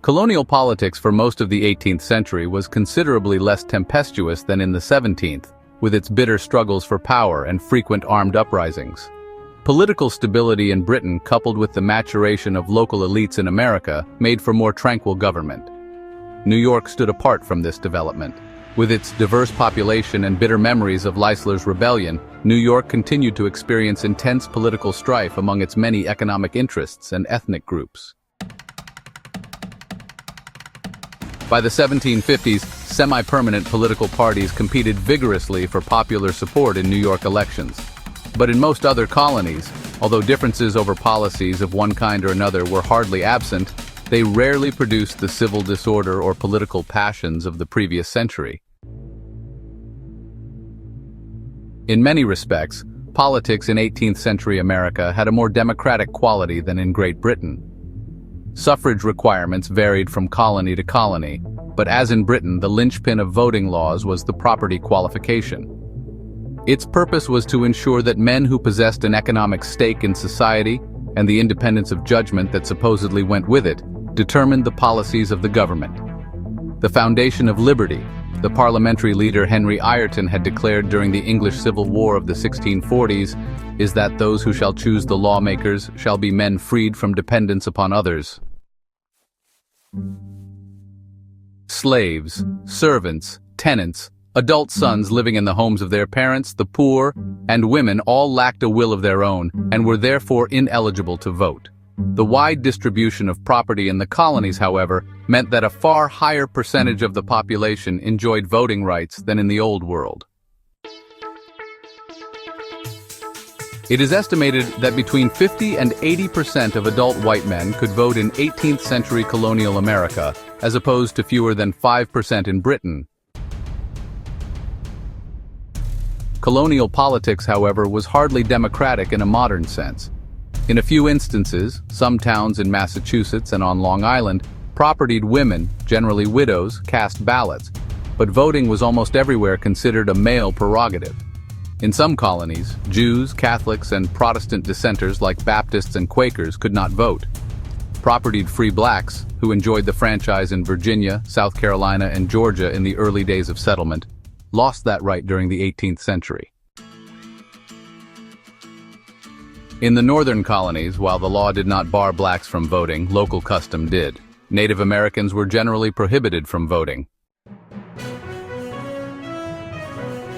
Colonial politics for most of the 18th century was considerably less tempestuous than in the 17th, with its bitter struggles for power and frequent armed uprisings. Political stability in Britain, coupled with the maturation of local elites in America, made for more tranquil government. New York stood apart from this development. With its diverse population and bitter memories of Leisler's rebellion, New York continued to experience intense political strife among its many economic interests and ethnic groups. By the 1750s, semi-permanent political parties competed vigorously for popular support in New York elections. But in most other colonies, although differences over policies of one kind or another were hardly absent, they rarely produced the civil disorder or political passions of the previous century. In many respects, politics in 18th century America had a more democratic quality than in Great Britain. Suffrage requirements varied from colony to colony, but as in Britain, the linchpin of voting laws was the property qualification. Its purpose was to ensure that men who possessed an economic stake in society and the independence of judgment that supposedly went with it determined the policies of the government. The foundation of liberty, the parliamentary leader Henry Ireton had declared during the English Civil War of the 1640s, is that those who shall choose the lawmakers shall be men freed from dependence upon others. Slaves, servants, tenants, adult sons living in the homes of their parents, the poor, and women all lacked a will of their own and were therefore ineligible to vote. The wide distribution of property in the colonies, however, meant that a far higher percentage of the population enjoyed voting rights than in the Old World. It is estimated that between 50 and 80% of adult white men could vote in 18th century colonial America, as opposed to fewer than 5% in Britain. Colonial politics, however, was hardly democratic in a modern sense. In a few instances, some towns in Massachusetts and on Long Island, propertied women, generally widows, cast ballots, but voting was almost everywhere considered a male prerogative. In some colonies, Jews, Catholics, and Protestant dissenters like Baptists and Quakers could not vote. Propertied free blacks, who enjoyed the franchise in Virginia, South Carolina, and Georgia in the early days of settlement, lost that right during the 18th century. In the northern colonies, while the law did not bar blacks from voting, local custom did. Native Americans were generally prohibited from voting.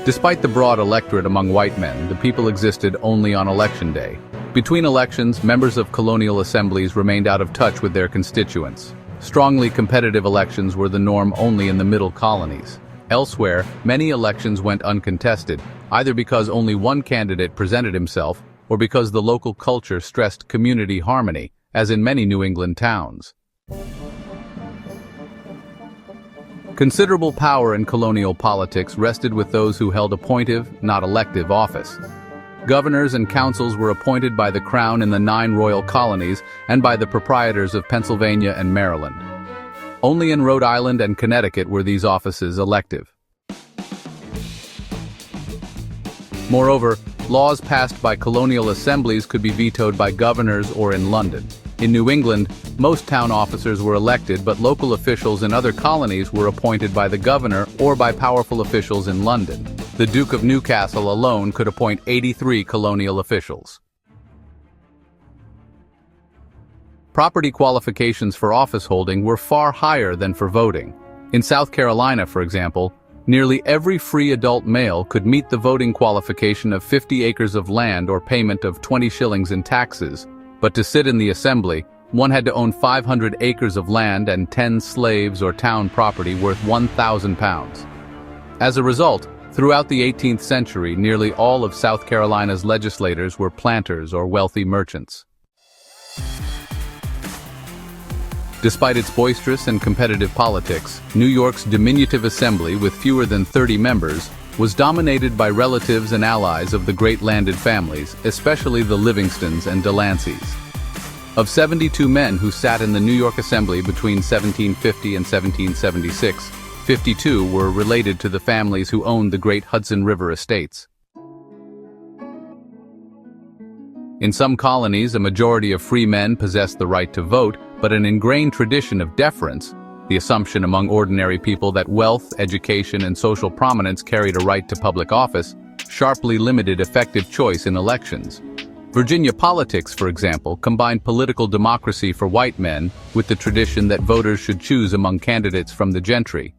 Despite the broad electorate among white men, the people existed only on election day. Between elections, members of colonial assemblies remained out of touch with their constituents. Strongly competitive elections were the norm only in the middle colonies. Elsewhere, many elections went uncontested, either because only one candidate presented himself or because the local culture stressed community harmony, as in many New England towns. Considerable power in colonial politics rested with those who held appointive, not elective, office. Governors and councils were appointed by the Crown in the 9 royal colonies and by the proprietors of Pennsylvania and Maryland. Only in Rhode Island and Connecticut were these offices elective. Moreover, laws passed by colonial assemblies could be vetoed by governors or in London. In New England, most town officers were elected, but local officials in other colonies were appointed by the governor or by powerful officials in London. The Duke of Newcastle alone could appoint 83 colonial officials. Property qualifications for office holding were far higher than for voting. In South Carolina, for example, nearly every free adult male could meet the voting qualification of 50 acres of land or payment of 20 shillings in taxes, but to sit in the assembly, one had to own 500 acres of land and 10 slaves or town property worth £1,000. As a result, throughout the 18th century, nearly all of South Carolina's legislators were planters or wealthy merchants. Despite its boisterous and competitive politics, New York's diminutive assembly, with fewer than 30 members, was dominated by relatives and allies of the great landed families, especially the Livingstons and Delanceys. Of 72 men who sat in the New York Assembly between 1750 and 1776, 52 were related to the families who owned the great Hudson River estates. In some colonies, a majority of free men possessed the right to vote, but an ingrained tradition of deference, the assumption among ordinary people that wealth, education, and social prominence carried a right to public office, sharply limited effective choice in elections. Virginia politics, for example, combined political democracy for white men with the tradition that voters should choose among candidates from the gentry.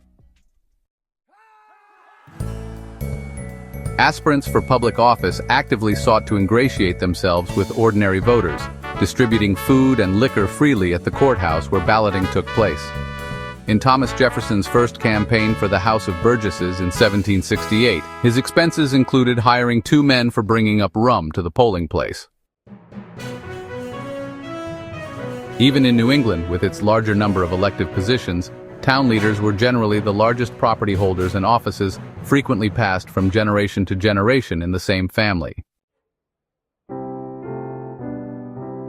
Aspirants for public office actively sought to ingratiate themselves with ordinary voters, distributing food and liquor freely at the courthouse where balloting took place. In Thomas Jefferson's first campaign for the House of Burgesses in 1768, his expenses included hiring 2 men for bringing up rum to the polling place. Even in New England, with its larger number of elective positions, town leaders were generally the largest property holders and offices frequently passed from generation to generation in the same family.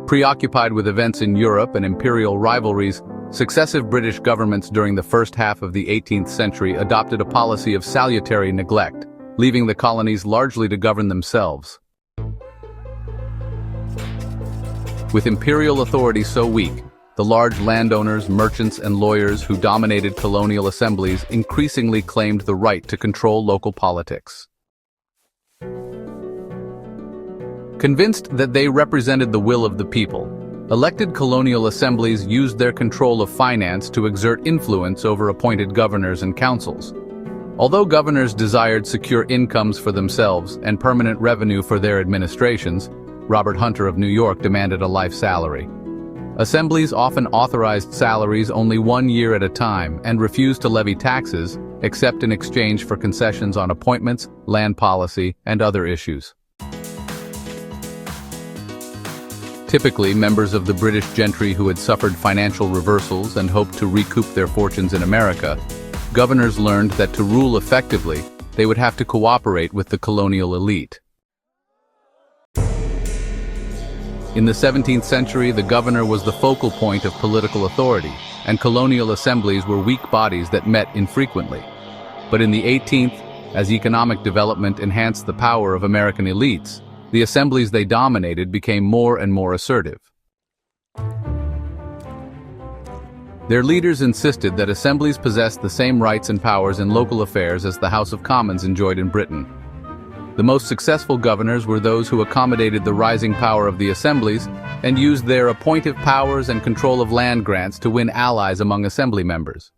Preoccupied with events in Europe and imperial rivalries, successive British governments during the first half of the 18th century adopted a policy of salutary neglect, leaving the colonies largely to govern themselves. With imperial authority so weak, the large landowners, merchants, and lawyers who dominated colonial assemblies increasingly claimed the right to control local politics. Convinced that they represented the will of the people, elected colonial assemblies used their control of finance to exert influence over appointed governors and councils. Although governors desired secure incomes for themselves and permanent revenue for their administrations, Robert Hunter of New York demanded a life salary. Assemblies often authorized salaries only 1 year at a time and refused to levy taxes, except in exchange for concessions on appointments, land policy, and other issues. Typically, members of the British gentry who had suffered financial reversals and hoped to recoup their fortunes in America, governors learned that to rule effectively, they would have to cooperate with the colonial elite. In the 17th century, the governor was the focal point of political authority, and colonial assemblies were weak bodies that met infrequently. But in the 18th, as economic development enhanced the power of American elites, the assemblies they dominated became more and more assertive. Their leaders insisted that assemblies possessed the same rights and powers in local affairs as the House of Commons enjoyed in Britain. The most successful governors were those who accommodated the rising power of the assemblies and used their appointive powers and control of land grants to win allies among assembly members.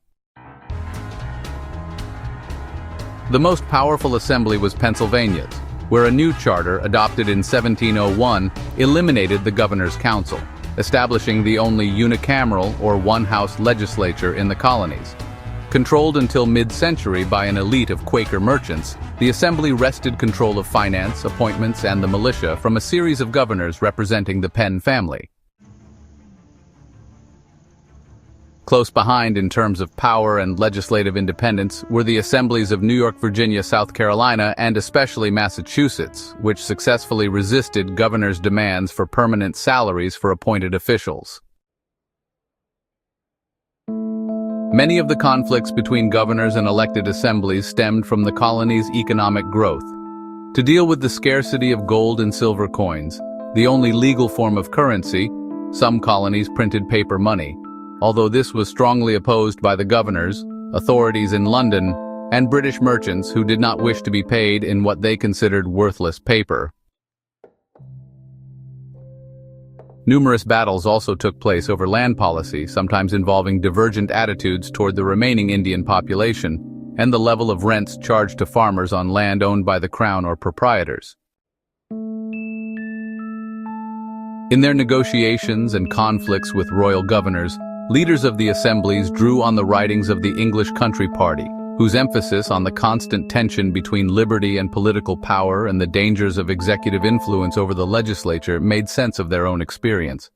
The most powerful assembly was Pennsylvania's, where a new charter, adopted in 1701, eliminated the governor's council, establishing the only unicameral or one-house legislature in the colonies. Controlled until mid-century by an elite of Quaker merchants, the assembly wrested control of finance, appointments, and the militia from a series of governors representing the Penn family. Close behind in terms of power and legislative independence were the assemblies of New York, Virginia, South Carolina, and especially Massachusetts, which successfully resisted governors' demands for permanent salaries for appointed officials. Many of the conflicts between governors and elected assemblies stemmed from the colony's economic growth. To deal with the scarcity of gold and silver coins, the only legal form of currency, some colonies printed paper money, although this was strongly opposed by the governors, authorities in London, and British merchants who did not wish to be paid in what they considered worthless paper. Numerous battles also took place over land policy, sometimes involving divergent attitudes toward the remaining Indian population, and the level of rents charged to farmers on land owned by the crown or proprietors. In their negotiations and conflicts with royal governors, leaders of the assemblies drew on the writings of the English Country Party, whose emphasis on the constant tension between liberty and political power and the dangers of executive influence over the legislature made sense of their own experience.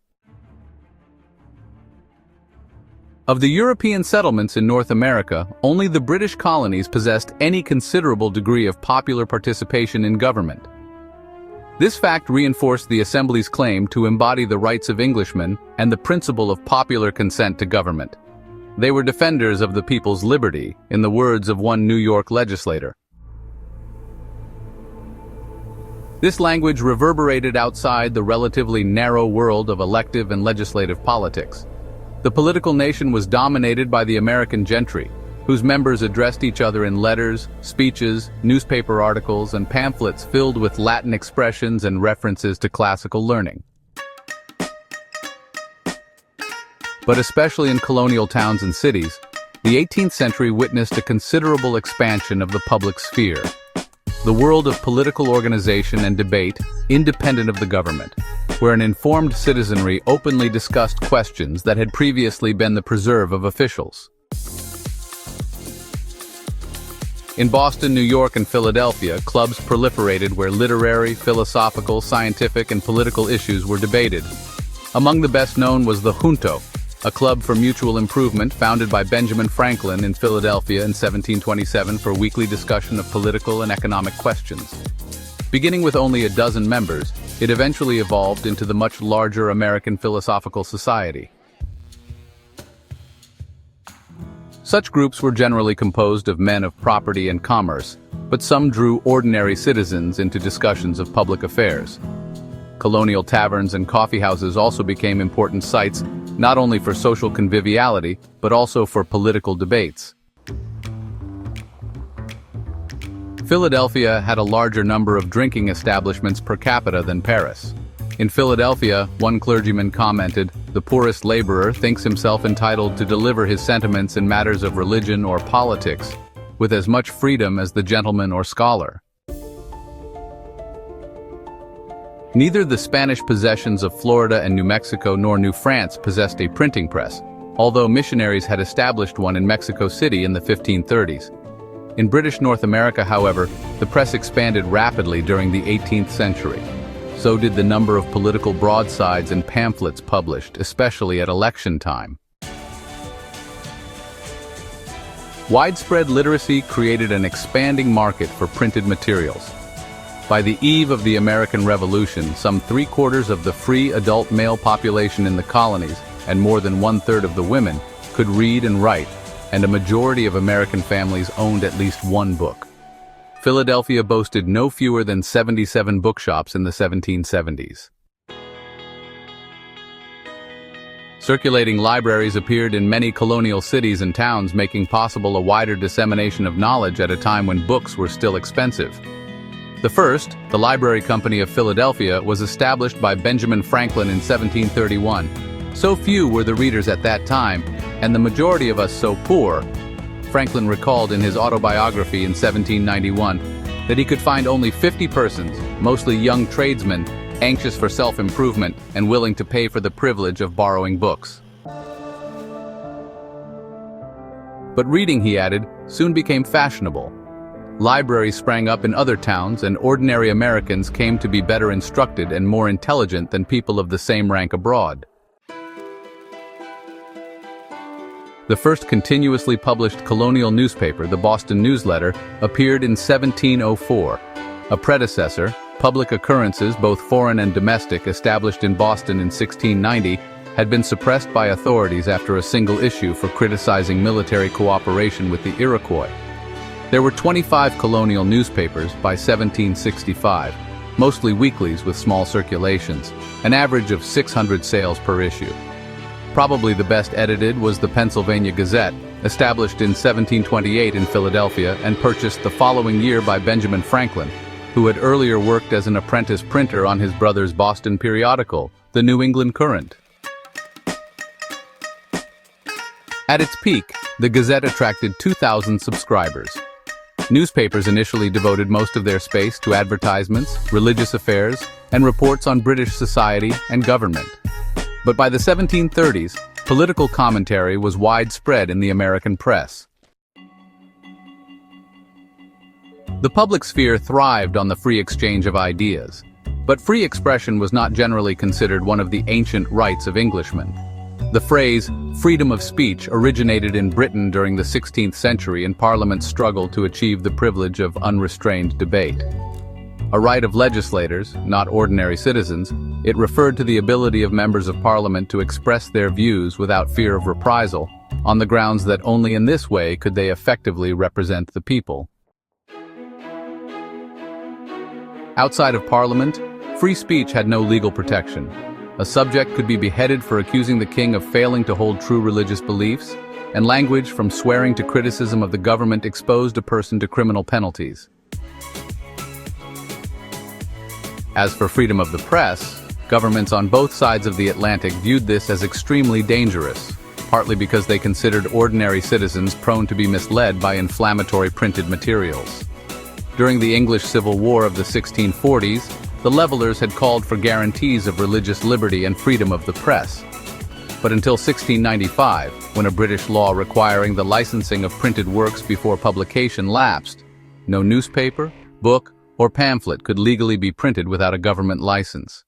Of the European settlements in North America, only the British colonies possessed any considerable degree of popular participation in government. This fact reinforced the Assembly's claim to embody the rights of Englishmen and the principle of popular consent to government. They were defenders of the people's liberty, in the words of one New York legislator. This language reverberated outside the relatively narrow world of elective and legislative politics. The political nation was dominated by the American gentry, whose members addressed each other in letters, speeches, newspaper articles, and pamphlets filled with Latin expressions and references to classical learning. But especially in colonial towns and cities, the 18th century witnessed a considerable expansion of the public sphere. The world of political organization and debate, independent of the government, where an informed citizenry openly discussed questions that had previously been the preserve of officials. In Boston, New York, and Philadelphia, clubs proliferated where literary, philosophical, scientific, and political issues were debated. Among the best known was the Junto, a club for mutual improvement founded by Benjamin Franklin in Philadelphia in 1727 for weekly discussion of political and economic questions. Beginning with only a dozen members, it eventually evolved into the much larger American Philosophical Society. Such groups were generally composed of men of property and commerce, but some drew ordinary citizens into discussions of public affairs. Colonial taverns and coffeehouses also became important sites, not only for social conviviality, but also for political debates. Philadelphia had a larger number of drinking establishments per capita than Paris. In Philadelphia, one clergyman commented, "The poorest laborer thinks himself entitled to deliver his sentiments in matters of religion or politics, with as much freedom as the gentleman or scholar." Neither the Spanish possessions of Florida and New Mexico nor New France possessed a printing press, although missionaries had established one in Mexico City in the 1530s. In British North America, however, the press expanded rapidly during the 18th century. So did the number of political broadsides and pamphlets published, especially at election time. Widespread literacy created an expanding market for printed materials. By the eve of the American Revolution, some 3/4 of the free adult male population in the colonies, and more than 1/3 of the women, could read and write, and a majority of American families owned at least one book. Philadelphia boasted no fewer than 77 bookshops in the 1770s. Circulating libraries appeared in many colonial cities and towns, making possible a wider dissemination of knowledge at a time when books were still expensive. The first, the Library Company of Philadelphia, was established by Benjamin Franklin in 1731. So few were the readers at that time, and the majority of us so poor, Franklin recalled in his autobiography in 1791, that he could find only 50 persons, mostly young tradesmen, anxious for self-improvement and willing to pay for the privilege of borrowing books. But reading, he added, soon became fashionable. Libraries sprang up in other towns, and ordinary Americans came to be better instructed and more intelligent than people of the same rank abroad. The first continuously published colonial newspaper, the Boston Newsletter, appeared in 1704. A predecessor, Public Occurrences, both foreign and domestic, established in Boston in 1690, had been suppressed by authorities after a single issue for criticizing military cooperation with the Iroquois. There were 25 colonial newspapers by 1765, mostly weeklies with small circulations, an average of 600 sales per issue. Probably the best edited was the Pennsylvania Gazette, established in 1728 in Philadelphia and purchased the following year by Benjamin Franklin, who had earlier worked as an apprentice printer on his brother's Boston periodical, the New England Courant. At its peak, the Gazette attracted 2,000 subscribers. Newspapers initially devoted most of their space to advertisements, religious affairs, and reports on British society and government. But by the 1730s, political commentary was widespread in the American press. The public sphere thrived on the free exchange of ideas, but free expression was not generally considered one of the ancient rights of Englishmen. The phrase, freedom of speech, originated in Britain during the 16th century in Parliament's struggle to achieve the privilege of unrestrained debate. A right of legislators, not ordinary citizens, it referred to the ability of members of Parliament to express their views without fear of reprisal, on the grounds that only in this way could they effectively represent the people. Outside of Parliament, free speech had no legal protection. A subject could be beheaded for accusing the king of failing to hold true religious beliefs, and language from swearing to criticism of the government exposed a person to criminal penalties. As for freedom of the press, governments on both sides of the Atlantic viewed this as extremely dangerous, partly because they considered ordinary citizens prone to be misled by inflammatory printed materials. During the English Civil War of the 1640s, the Levelers had called for guarantees of religious liberty and freedom of the press. But until 1695, when a British law requiring the licensing of printed works before publication lapsed, no newspaper, book, or pamphlet could legally be printed without a government license.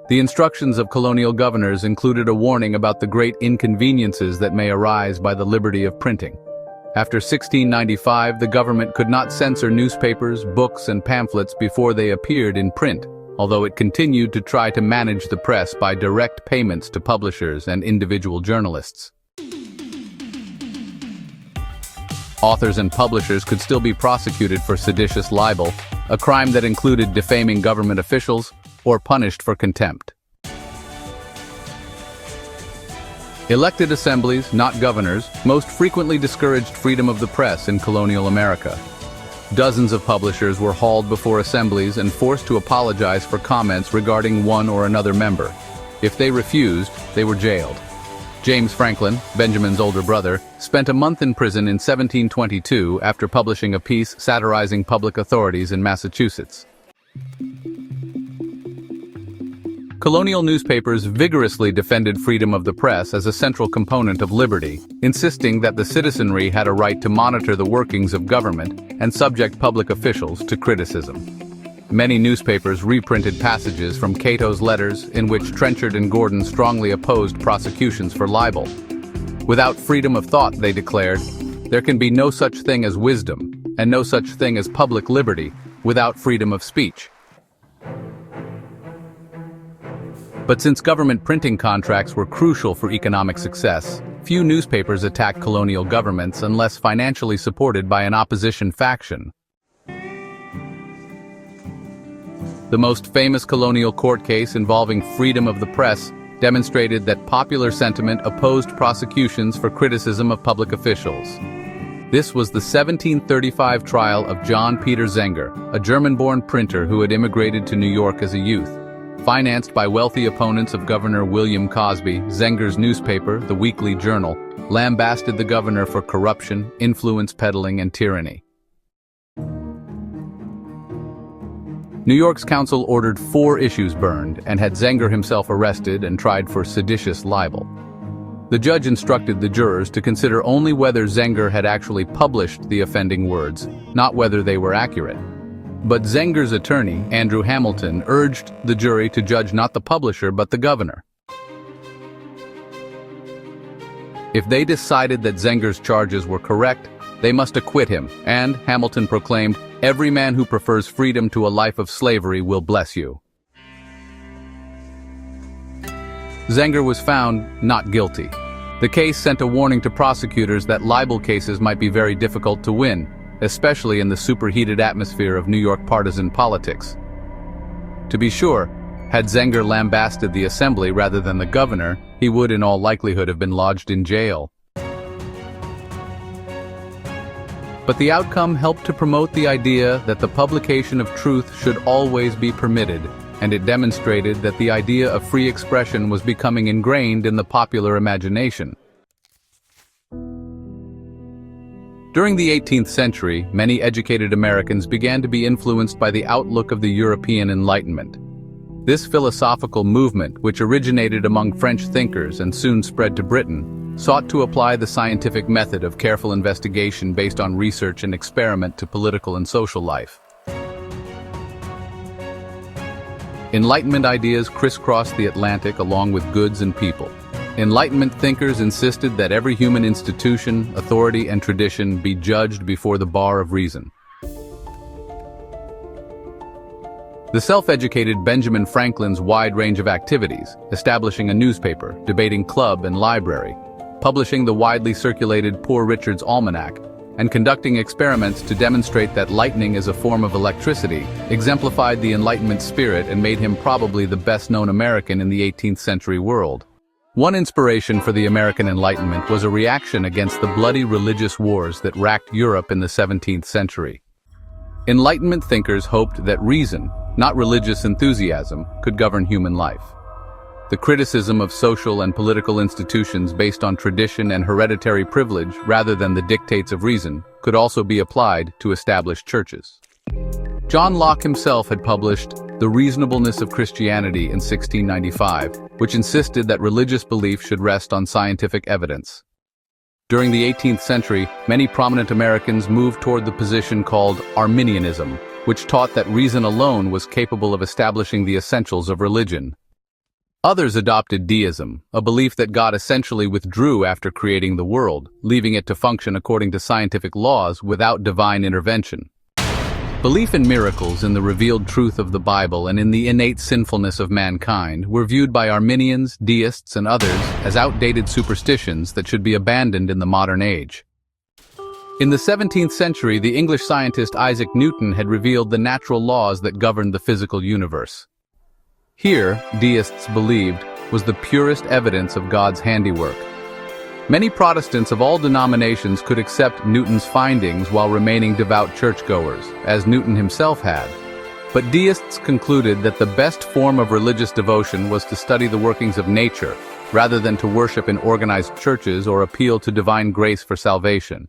The instructions of colonial governors included a warning about the great inconveniences that may arise by the liberty of printing. After 1695, the government could not censor newspapers, books, and pamphlets before they appeared in print, although it continued to try to manage the press by direct payments to publishers and individual journalists. Authors and publishers could still be prosecuted for seditious libel, a crime that included defaming government officials, or punished for contempt. Elected assemblies, not governors, most frequently discouraged freedom of the press in colonial America. Dozens of publishers were hauled before assemblies and forced to apologize for comments regarding one or another member. If they refused, they were jailed. James Franklin, Benjamin's older brother, spent a month in prison in 1722 after publishing a piece satirizing public authorities in Massachusetts. Colonial newspapers vigorously defended freedom of the press as a central component of liberty, insisting that the citizenry had a right to monitor the workings of government and subject public officials to criticism. Many newspapers reprinted passages from Cato's letters in which Trenchard and Gordon strongly opposed prosecutions for libel. Without freedom of thought, they declared, there can be no such thing as wisdom, and no such thing as public liberty, without freedom of speech. But since government printing contracts were crucial for economic success, few newspapers attacked colonial governments unless financially supported by an opposition faction. The most famous colonial court case involving freedom of the press demonstrated that popular sentiment opposed prosecutions for criticism of public officials. This was the 1735 trial of John Peter Zenger, a German-born printer who had immigrated to New York as a youth. Financed by wealthy opponents of Governor William Cosby, Zenger's newspaper, the Weekly Journal, lambasted the governor for corruption, influence peddling, and tyranny. New York's council ordered 4 issues burned and had Zenger himself arrested and tried for seditious libel. The judge instructed the jurors to consider only whether Zenger had actually published the offending words, not whether they were accurate. But Zenger's attorney, Andrew Hamilton, urged the jury to judge not the publisher but the governor. If they decided that Zenger's charges were correct, they must acquit him, and, Hamilton proclaimed, every man who prefers freedom to a life of slavery will bless you. Zenger was found not guilty. The case sent a warning to prosecutors that libel cases might be very difficult to win, especially in the superheated atmosphere of New York partisan politics. To be sure, had Zenger lambasted the assembly rather than the governor, he would in all likelihood have been lodged in jail. But the outcome helped to promote the idea that the publication of truth should always be permitted, and it demonstrated that the idea of free expression was becoming ingrained in the popular imagination. During the 18th century, many educated Americans began to be influenced by the outlook of the European Enlightenment. This philosophical movement, which originated among French thinkers and soon spread to Britain, sought to apply the scientific method of careful investigation based on research and experiment to political and social life. Enlightenment ideas crisscrossed the Atlantic along with goods and people. Enlightenment thinkers insisted that every human institution, authority, and tradition be judged before the bar of reason. The self-educated Benjamin Franklin's wide range of activities, establishing a newspaper, debating club and library, publishing the widely circulated Poor Richard's Almanac, and conducting experiments to demonstrate that lightning is a form of electricity, exemplified the Enlightenment spirit and made him probably the best-known American in the 18th century world. One inspiration for the American Enlightenment was a reaction against the bloody religious wars that racked Europe in the 17th century. Enlightenment thinkers hoped that reason, not religious enthusiasm, could govern human life. The criticism of social and political institutions based on tradition and hereditary privilege rather than the dictates of reason could also be applied to established churches. John Locke himself had published The Reasonableness of Christianity in 1695, which insisted that religious belief should rest on scientific evidence. During the 18th century, many prominent Americans moved toward the position called Arminianism, which taught that reason alone was capable of establishing the essentials of religion. Others adopted deism, a belief that God essentially withdrew after creating the world, leaving it to function according to scientific laws without divine intervention. Belief in miracles, in the revealed truth of the Bible, and in the innate sinfulness of mankind were viewed by Arminians, deists, and others as outdated superstitions that should be abandoned in the modern age. In the 17th century, the English scientist Isaac Newton had revealed the natural laws that governed the physical universe. Here, deists believed, was the purest evidence of God's handiwork. Many Protestants of all denominations could accept Newton's findings while remaining devout churchgoers, as Newton himself had. But deists concluded that the best form of religious devotion was to study the workings of nature, rather than to worship in organized churches or appeal to divine grace for salvation.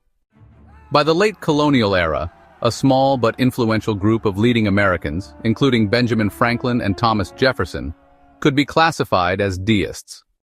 By the late colonial era, a small but influential group of leading Americans, including Benjamin Franklin and Thomas Jefferson, could be classified as deists.